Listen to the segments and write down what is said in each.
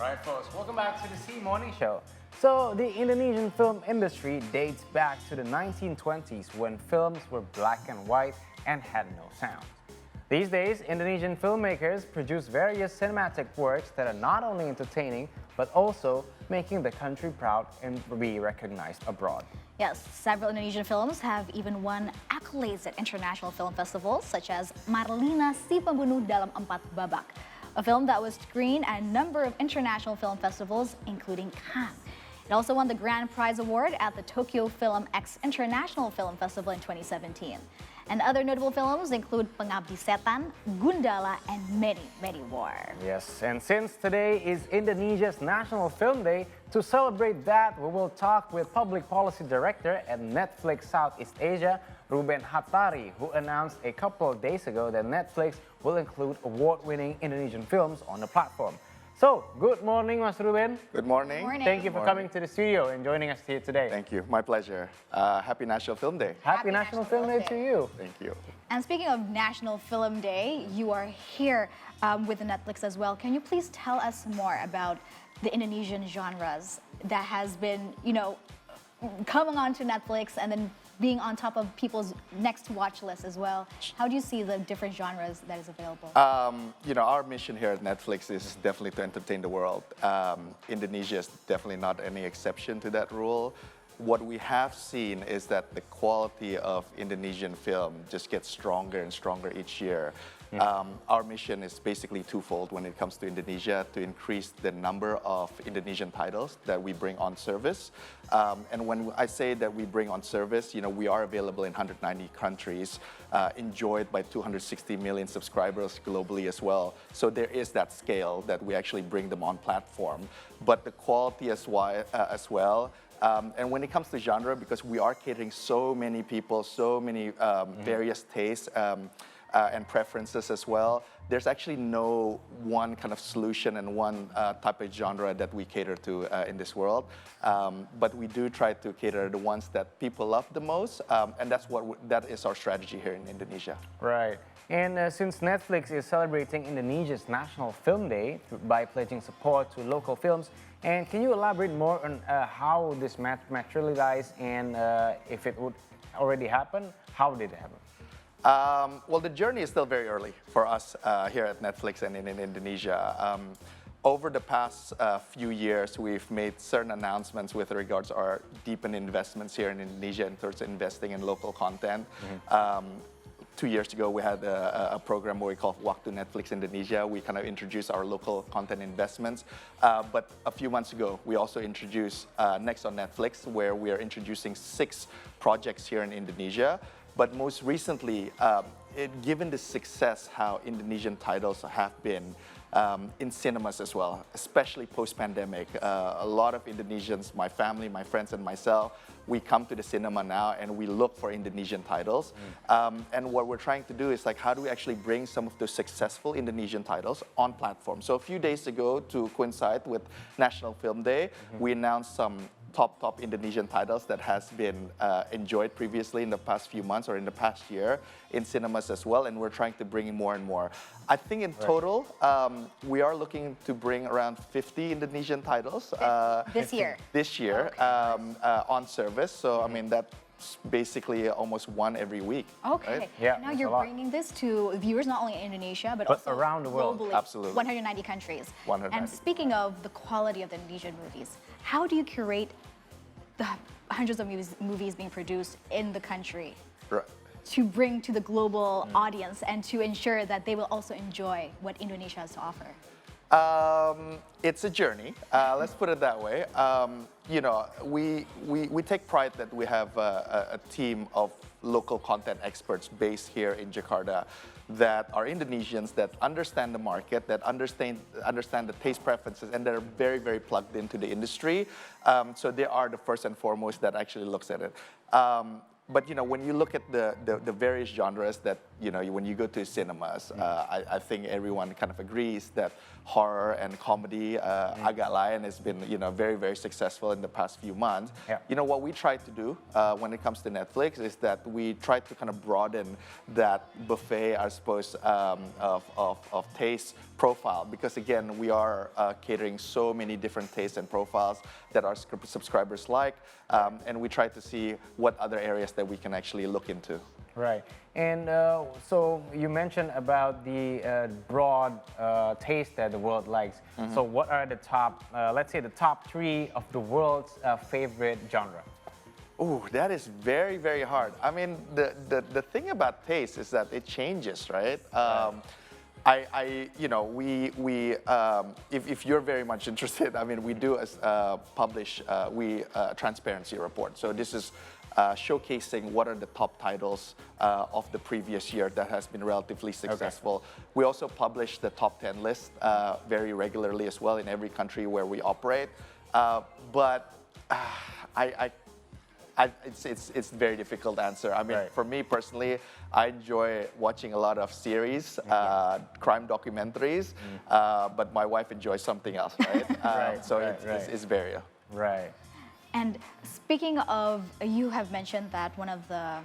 Right, folks, welcome back to the C Morning Show. So, the Indonesian film industry dates back to the 1920s when films were black and white and had no sound. These days, Indonesian filmmakers produce various cinematic works that are not only entertaining, but also making the country proud and be recognized abroad. Yes, several Indonesian films have even won accolades at international film festivals, such as Marlina Si Pembunuh dalam 4 Babak, a film that was screened at a number of international film festivals, including Cannes. It also won the Grand Prize Award at the Tokyo Film X International Film Festival in 2017. And other notable films include Pengabdi Setan, Gundala, and many, many more. Yes, and since today is Indonesia's National Film Day, to celebrate that, we will talk with Public Policy Director at Netflix Southeast Asia, Ruben Hattari, who announced a couple of days ago that Netflix will include award-winning Indonesian films on the platform. So, good morning, Mas Ruben. Good morning. Good morning. Thank you for coming to the studio and joining us here today. Thank you. My pleasure. Happy National Film Day. Happy National Film Day to you. Thank you. And speaking of National Film Day, you are here with Netflix as well. Can you please tell us more about the Indonesian genres that has been, coming onto Netflix and then being on top of people's next watch list as well? How do you see the different genres that is available? Our mission here at Netflix is definitely to entertain the world. Indonesia is definitely not any exception to that rule. What we have seen is that the quality of Indonesian film just gets stronger and stronger each year. Our mission is basically twofold when it comes to Indonesia: to increase the number of Indonesian titles that we bring on service. And when I say that we bring on service, we are available in 190 countries, enjoyed by 260 million subscribers globally as well. So there is that scale that we actually bring them on platform. But the quality as well. And when it comes to genre, because we are catering so many people, so many various tastes, and preferences as well, there's actually no one kind of solution and one type of genre that we cater to in this world. But we do try to cater the ones that people love the most, and that is our strategy here in Indonesia. Right. And since Netflix is celebrating Indonesia's National Film Day by pledging support to local films, and can you elaborate more on how this materialized and if it would already happen, how did it happen? Well, the journey is still very early for us here at Netflix and in Indonesia. Over the past few years, we've made certain announcements with regards to our deepened investments here in Indonesia in terms of investing in local content. 2 years ago, we had a program where we call Waktu Netflix Indonesia. We kind of introduced our local content investments. But a few months ago, we also introduced Next on Netflix, where we are introducing 6 projects here in Indonesia. But most recently, given the success how Indonesian titles have been in cinemas as well, especially post-pandemic, a lot of Indonesians, my family, my friends, and myself, we come to the cinema now and we look for Indonesian titles. And what we're trying to do is how do we actually bring some of those successful Indonesian titles on platform? So a few days ago, to coincide with National Film Day, we announced some top Indonesian titles that has been enjoyed previously in the past few months or in the past year in cinemas as well, and we're trying to bring in more and more. I think in total, we are looking to bring around 50 Indonesian titles this year. On service. So I mean that's basically almost one every week. Okay. Right? Yeah, now you're bringing this to viewers not only in Indonesia but also around the world. Globally, Absolutely. 190 countries. 190. And speaking of the quality of the Indonesian movies, how do you curate the hundreds of movies being produced in the country to bring to the global audience and to ensure that they will also enjoy what Indonesia has to offer? It's a journey. Let's put it that way. We take pride that we have a team of local content experts based here in Jakarta that are Indonesians, that understand the market, that understand the taste preferences, and they're very, very plugged into the industry. So they are the first and foremost that actually looks at it. But when you look at the various genres that when you go to cinemas, I think everyone kind of agrees that horror and comedy, Agak Lain has been, very, very successful in the past few months. Yeah. What we try to do when it comes to Netflix is that we try to kind of broaden that buffet, I suppose, of taste profile, because again, we are catering so many different tastes and profiles that our subscribers like, and we try to see what other areas that we can actually look into. Right. And so you mentioned about the broad taste that the world likes. So what are the top, let's say the top 3 of the world's favorite genre? Oh, that is very, very hard. I mean, the thing about taste is that it changes, right? If you're very much interested, I mean, we do publish transparency report. So this is showcasing what are the top titles of the previous year that has been relatively successful. Okay. We also publish the top 10 list very regularly as well in every country where we operate. It's very difficult to answer. I mean, for me personally, I enjoy watching a lot of series, crime documentaries, but my wife enjoys something else, right? It's very. Right. And speaking of, you have mentioned that one of the,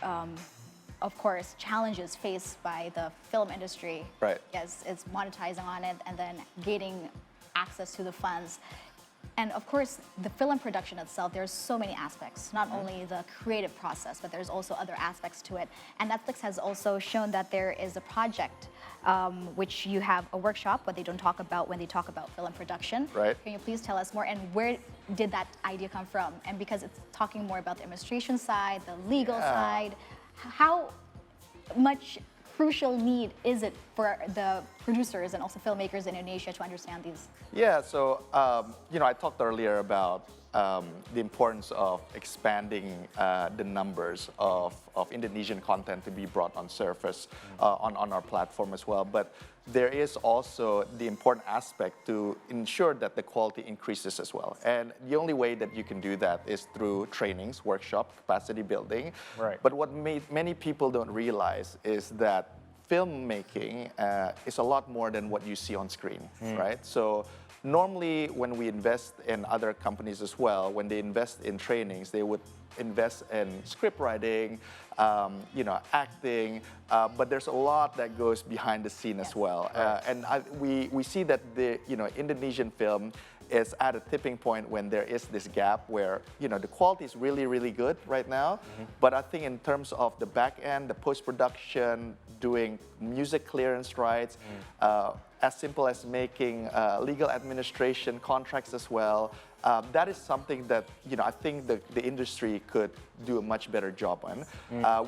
of course, challenges faced by the film industry is monetizing on it and then gaining access to the funds. And of course, the film production itself, there's so many aspects, not only the creative process, but there's also other aspects to it. And Netflix has also shown that there is a project which you have a workshop, what they don't talk about when they talk about film production. Right. Can you please tell us more, and where did that idea come from? And because it's talking more about the administration side, the legal side, how much crucial need is it for the producers and also filmmakers in Indonesia to understand these? Yeah, so I talked earlier about the importance of expanding the numbers of Indonesian content to be brought on surface on our platform as well. But there is also the important aspect to ensure that the quality increases as well. And the only way that you can do that is through trainings, workshop, capacity building. Right. But what many people don't realize is that filmmaking is a lot more than what you see on screen, right? So normally when we invest in other companies as well, when they invest in trainings, they would invest in script writing, acting, but there's a lot that goes behind the scene as well. And we see that the Indonesian film is at a tipping point when there is this gap where the quality is really, really good right now. But I think in terms of the back end, the post-production, doing music clearance rights, as simple as making legal administration contracts as well, that is something that I think the industry could do a much better job on.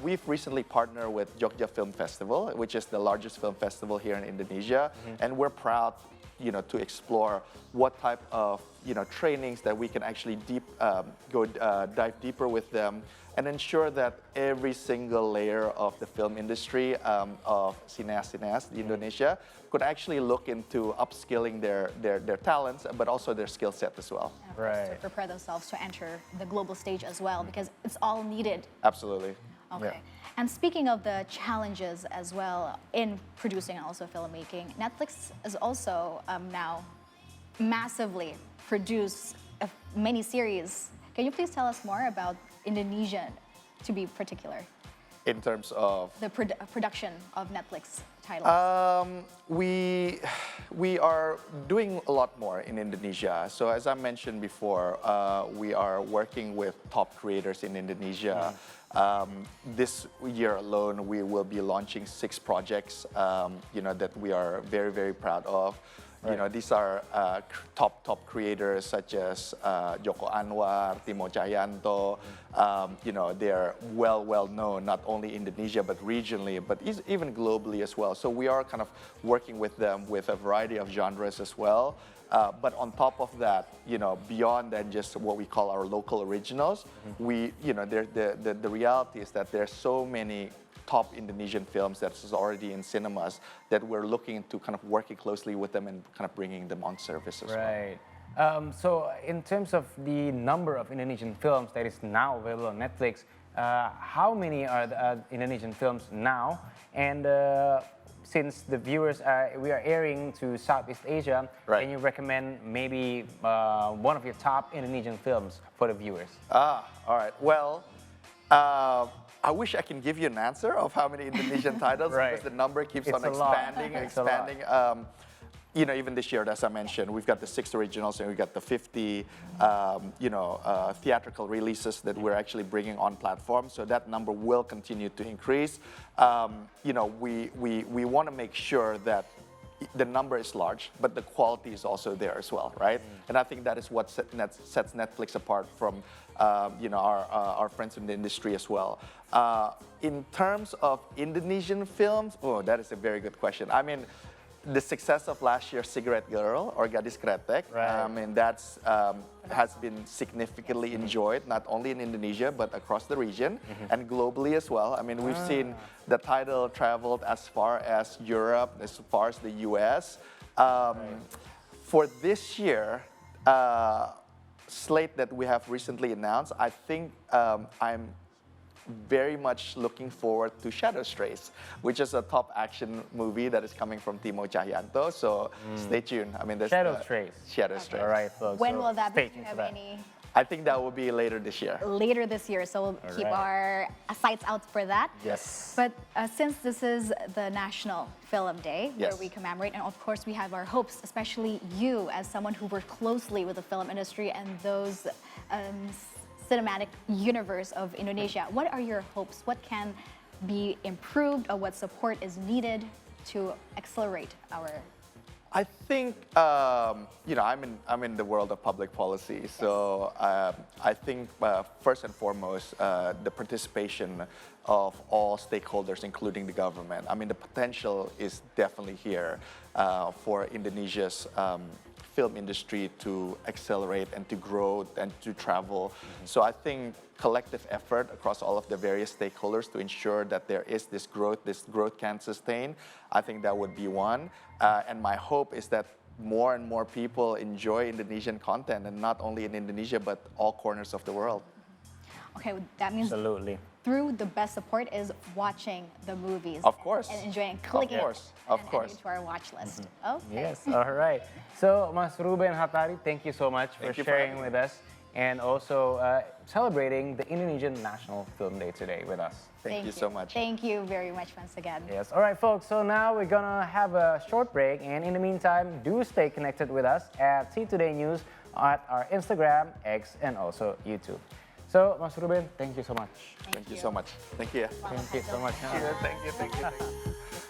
We've recently partnered with Jogja Film Festival, which is the largest film festival here in Indonesia, and we're proud to explore what type of trainings that we can actually dive deeper with them and ensure that every single layer of the film industry of cineast in Indonesia could actually look into upskilling their talents, but also their skill set as well. To prepare themselves to enter the global stage as well, because it's all needed. Absolutely. Okay. Yeah. And speaking of the challenges as well in producing and also filmmaking, Netflix is also now massively produced many series. Can you please tell us more about Indonesian, to be particular? In terms of? The production of Netflix titles. We are doing a lot more in Indonesia. So as I mentioned before, we are working with top creators in Indonesia. This year alone, we will be launching 6 projects, that we are very, very proud of. These are top creators such as Joko Anwar, Timo Jayanto. They're well known not only in Indonesia but regionally, but even globally as well. So we are kind of working with them with a variety of genres as well. But on top of that, beyond than just what we call our local originals, the reality is that there's so many top Indonesian films that's already in cinemas that we're looking to kind of working closely with them and kind of bringing them on service as well. Right. So in terms of the number of Indonesian films that is now available on Netflix, how many are the Indonesian films now? And since the viewers we are airing to Southeast Asia, Right. can you recommend maybe one of your top Indonesian films for the viewers? All right. Well, I wish I can give you an answer of how many Indonesian titles Right. because the number keeps It's on a lot. expanding, It's a lot. expanding. You know, even this year, as I mentioned, we've got the 6 originals and we've got the 50, theatrical releases that we're actually bringing on platform. So that number will continue to increase. You know, we want to make sure that the number is large, but the quality is also there as well, right? And I think that is what sets Netflix apart from, you know, our friends in the industry as well. In terms of Indonesian films, oh, that is a very good question. I mean, the success of last year's Cigarette Girl or Gadis Kretek, Right. I mean, that's has been significantly enjoyed, not only in Indonesia, but across the region and globally as well. I mean, we've seen the title traveled as far as Europe, as far as the US. For this year, slate that we have recently announced, I think I'm very much looking forward to Shadow Strays, which is a top action movie that is coming from Timo Cahyanto. So stay tuned. I mean, there's Shadow Strays. Shadow Strays. All right, folks. When so will that stay be? Do tuned you for have that. any I think that will be later this year. later this year? So we'll keep right. our sights out for that. Yes. But since this is the National Film Day, where Yes. we commemorate, and of course we have our hopes, especially you as someone who worked closely with the film industry and those cinematic universe of Indonesia. What are your hopes? What can be improved, or what support is needed to accelerate our? I think you know I'm in the world of public policy, so I think first and foremost the participation of all stakeholders, including the government. I mean, the potential is definitely here for Indonesia's film industry to accelerate and to grow and to travel. So I think collective effort across all of the various stakeholders to ensure that there is this growth can sustain, I think that would be one. And my hope is that more and more people enjoy Indonesian content, and not only in Indonesia, but all corners of the world. Okay, that means Absolutely. through the best support is watching the movies. Of course. And enjoying, clicking course, it, of and course. adding to our watch list. Okay. Yes, all right. So, Mas Ruben Hattari, thank you so much for Thank you for sharing having with me. us and also celebrating the Indonesian National Film Day today with us. Thank you so much. Thank you very much once again. Yes, all right, folks. So now we're gonna have a short break, and in the meantime, do stay connected with us at See Today News at our Instagram, X, and also YouTube. So, Mas Ruben, thank you so much. Thank you so much. Thank you. Thank you so much. Thank you. Thank you.